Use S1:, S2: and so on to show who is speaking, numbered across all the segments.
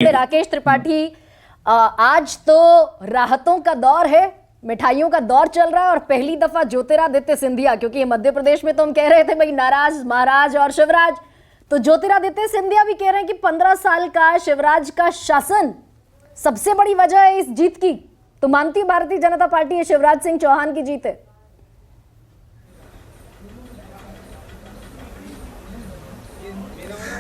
S1: राकेश त्रिपाठी, आज तो राहतों का दौर है, मिठाइयों का दौर चल रहा है और पहली दफा ज्योतिरादित्य सिंधिया, क्योंकि मध्य प्रदेश में तो हम कह रहे थे भाई नाराज महाराज और शिवराज, तो ज्योतिरादित्य सिंधिया भी कह रहे हैं कि 15 साल का शिवराज का शासन सबसे बड़ी वजह है इस जीत की। तो मानती भारतीय जनता पार्टी ये शिवराज सिंह चौहान की जीत है?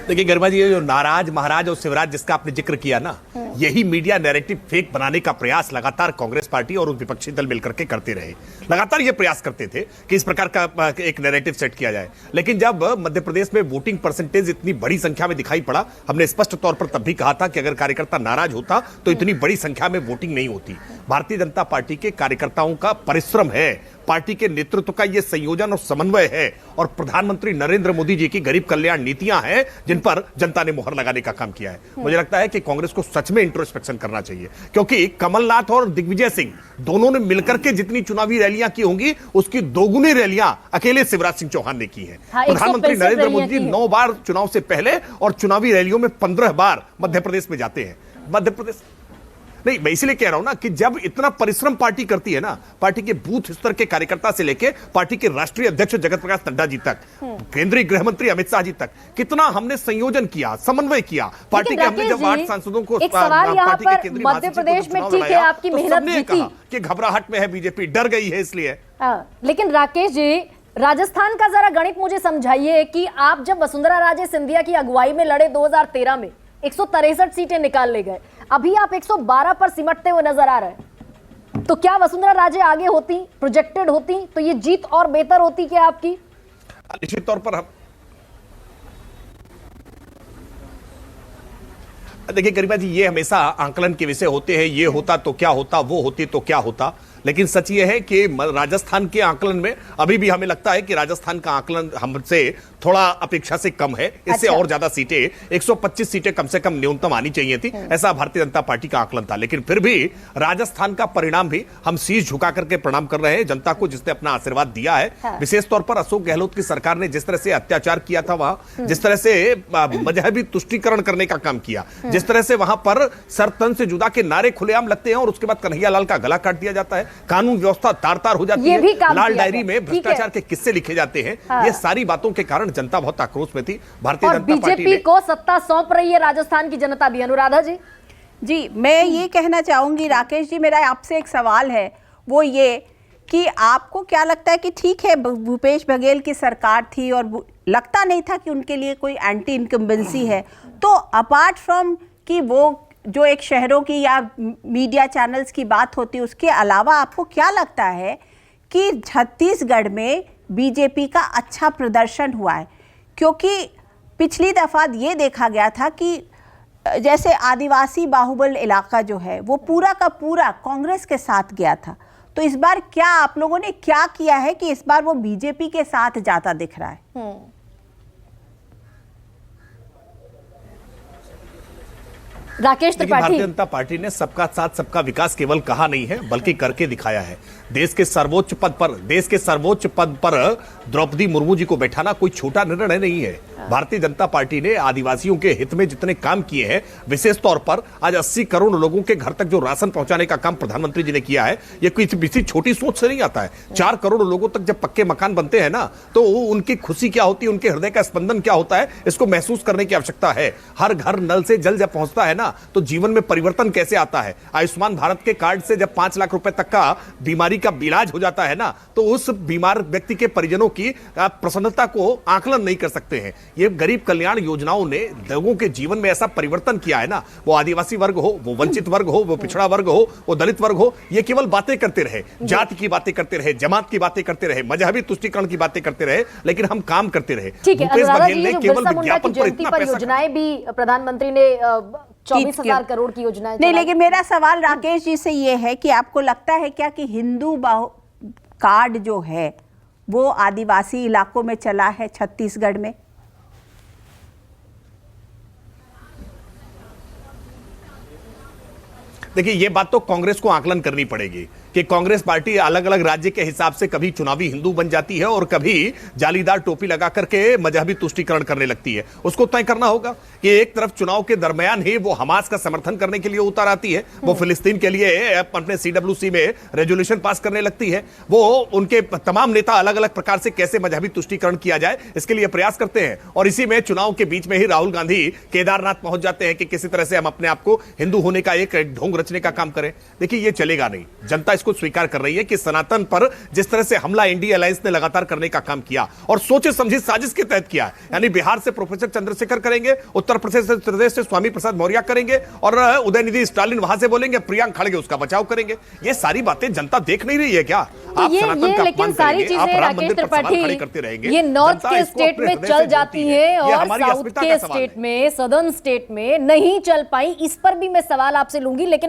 S2: देखिए गरिमा जी, ये जो नाराज महाराज और शिवराज जिसका आपने जिक्र किया ना, यही मीडिया नैरेटिव फेक बनाने का प्रयास लगातार कांग्रेस पार्टी और उस विपक्षी दल मिलकर के करते रहे। लगातार ये प्रयास करते थे कि इस प्रकार का एक नैरेटिव सेट किया जाए, लेकिन जब मध्य प्रदेश में वोटिंग परसेंटेज इतनी बड़ी संख्या में दिखाई पड़ा, हमने स्पष्ट तौर पर तब भी कहा था कि अगर कार्यकर्ता नाराज होता तो इतनी बड़ी संख्या में वोटिंग नहीं होती। भारतीय जनता पार्टी के कार्यकर्ताओं का परिश्रम है, पार्टी के नेतृत्व का यह संयोजन और समन्वय है और प्रधानमंत्री नरेंद्र मोदी जी की गरीब कल्याण नीतियां हैं जिन पर जनता ने मुहर लगाने का काम किया है। मुझे लगता है कि कांग्रेस को सच में इंट्रोस्पेक्शन करना चाहिए, क्योंकि कमलनाथ और दिग्विजय सिंह दोनों ने मिलकर के जितनी चुनावी रैलियां की होंगी उसकी दोगुनी रैलियां अकेले शिवराज सिंह चौहान ने की है। प्रधानमंत्री नरेंद्र मोदी जी 9 बार चुनाव से पहले और चुनावी रैलियों में 15 बार मध्य प्रदेश में जाते हैं। मध्य प्रदेश नहीं, मैं इसलिए कह रहा हूं ना कि जब इतना परिश्रम पार्टी करती है ना, पार्टी के बूथ स्तर के कार्यकर्ता से लेकर पार्टी के राष्ट्रीय अध्यक्ष जगत प्रकाश नड्डा जी तक, केंद्रीय गृह मंत्री अमित शाह जी तक, कितना हमने संयोजन किया, समन्वय किया पार्टी के। हमने जब 8 सांसदों को पार्टी के केंद्रीय
S1: मध्य प्रदेश में ठीक है आपकी मेहनत जीती
S2: कि घबराहट में है बीजेपी, डर गई है इसलिए।
S1: लेकिन राकेश जी, राजस्थान का जरा गणित मुझे समझाइए कि आप जब वसुंधरा राजे सिंधिया की अगुवाई में लड़े 2013 में 163 सीटें निकाल ले गए, अभी आप 112 पर सिमटते हुए नजर आ रहे हैं, तो क्या वसुंधरा राजे आगे होती, प्रोजेक्टेड होती, तो ये जीत और बेहतर होती क्या आपकी?
S2: निश्चित तौर पर हम देखिए गरिमा जी, ये हमेशा आंकलन के विषय होते हैं, ये होता तो क्या होता, वो होती तो क्या होता। लेकिन सच ये है कि राजस्थान के आंकलन में अभी भी हमें लगता है कि राजस्थान का आंकलन हमसे थोड़ा अपेक्षा से कम है। इससे और ज्यादा सीटें, 125 सीटें कम से कम न्यूनतम आनी चाहिए थी, ऐसा भारतीय जनता पार्टी का आंकलन था। लेकिन फिर भी राजस्थान का परिणाम भी हम शीश झुका करके प्रणाम कर रहे हैं जनता को जिसने अपना आशीर्वाद दिया है। विशेष तौर पर अशोक गहलोत की सरकार ने जिस तरह से अत्याचार किया था वहां, जिस तरह से मजहबी तुष्टीकरण करने का काम किया, जिस तरह से वहां पर सर तन से जुदा के नारे खुलेआम लगते हैं और उसके बाद कन्हैया लाल का गला काट दिया जाता है, कानून व्यवस्था तार-तार हो जाती है, लाल डायरी में भ्रष्टाचार के किस्से लिखे जाते हैं। ये सारी बातों के कारण जनता बहुत आक्रोश में थी। भारतीय जनता पार्टी
S1: बीजेपी को सत्ता सौंप रही है राजस्थान की जनता भी। अनुराधा जी?
S3: जी, मैं ये कहना चाहूंगी राकेश जी, मेरा आपसे एक सवाल है, वो ये कि आपको क्या लगता है कि ठीक है भूपेश बघेल की सरकार थी और लगता नहीं था कि उनके लिए कोई एंटी इनकम्बेंसी है, तो अपार्ट फ्रॉम कि वो जो एक शहरों की या मीडिया चैनल्स की बात होती है, उसके अलावा आपको क्या लगता है कि छत्तीसगढ़ में बीजेपी का अच्छा प्रदर्शन हुआ है? क्योंकि पिछली दफ़ा ये देखा गया था कि जैसे आदिवासी बाहुबल इलाका जो है वो पूरा का पूरा कांग्रेस के साथ गया था, तो इस बार क्या आप लोगों ने क्या किया है कि इस बार वो बीजेपी के साथ जाता दिख रहा है?
S1: राकेश त्रिपाठी,
S2: भारतीय जनता पार्टी ने सबका साथ सबका विकास केवल कहा नहीं है बल्कि करके दिखाया है। देश के सर्वोच्च पद पर द्रौपदी मुर्मू जी को बैठाना कोई छोटा निर्णय नहीं है। भारतीय जनता पार्टी ने आदिवासियों के हित में जितने काम किए हैं, विशेष तौर पर आज 80 करोड़ लोगों के घर तक जो राशन पहुंचाने का काम प्रधानमंत्री जी ने किया है, ये किसी छोटी सोच से नहीं आता है। 4 करोड़ लोगों तक जब पक्के मकान बनते हैं ना, तो उनकी खुशी क्या होती है, उनके हृदय का स्पंदन क्या होता है, इसको महसूस करने की आवश्यकता है। हर घर नल से जल जब पहुंचता है ना, तो जीवन में परिवर्तन कैसे आता है। आयुष्मान भारत के कार्ड से जब 5 लाख रुपए तक का बीमारी का इलाज हो जाता है ना, तो उस बीमार व्यक्ति के परिजनों की प्रसन्नता को आकलन नहीं कर सकते हैं। ये गरीब कल्याण योजनाओं ने लोगों के जीवन में ऐसा परिवर्तन किया है ना, वो आदिवासी वर्ग हो, वो वंचित वर्ग हो, वो पिछड़ा वर्ग हो, वो दलित वर्ग हो, ये केवल बातें करते रहे, जाति की बातें करते रहे, जमात की बातें करते रहे, मजहबी तुष्टीकरण की बातें करते रहे, लेकिन हम काम करते रहे।
S1: भूपेश बघेल ने केवल विज्ञापन पर इतना पैसा, योजनाएं भी प्रधानमंत्री ने 24,000 करोड़ की योजनाएं
S3: नहीं, लेकिन मेरा सवाल राकेश जी से ये है कि आपको लगता है क्या कि हिंदू कार्ड जो है वो आदिवासी इलाकों में चला है छत्तीसगढ़ में?
S2: देखिए, ये बात तो कांग्रेस को आकलन करनी पड़ेगी कि कि कांग्रेस पार्टी अलग अलग राज्य के हिसाब से कभी चुनावी हिंदू बन जाती है और कभी जालीदार टोपी लगा करके मजहबी तुष्टीकरण करने लगती है। उसको तय करना होगा कि एक तरफ चुनाव के दरमियान ही वो हमास का समर्थन करने के लिए उतर आती है, वो फिलिस्तीन के लिए अपने CWC में रेजोल्यूशन पास करने लगती है, वो उनके तमाम नेता अलग अलग प्रकार से कैसे मजहबी तुष्टीकरण किया जाए इसके लिए प्रयास करते हैं। और इसी में चुनाव के बीच में ही राहुल गांधी केदारनाथ पहुंच जाते हैं कि किसी तरह से हम अपने आप को हिंदू होने का एक ढोंग रचने का काम करें। देखिए ये चलेगा नहीं। जनता इसको स्वीकार कर रही है कि सनातन पर जिस तरह से हमला इंडिया अलायंस ने लगातार करने का काम किया और सोचे समझी साजिश के तहत किया, यानी बिहार से प्रोफेसर चंद्रशेखर करेंगे, उत्तर प्रदेश से स्वामी प्रसाद मौर्य करेंगे और उदयनिधि स्टालिन वहां से बोलेंगे, प्रियंक खड़गे उसका बचाव करेंगे। ये सारी बातें जनता देख नहीं रही है क्या? आप सनातन का अपमान करेंगे, आप राम मंदिर पर सवाल खड़े करते रहेंगे।
S1: ये नॉर्थ के स्टेट में चल जाती है और साउथ के स्टेट में, सदर्न स्टेट में नहीं चल पाई। इस पर भी मैं सवाल आपसे लूंगी, लेकिन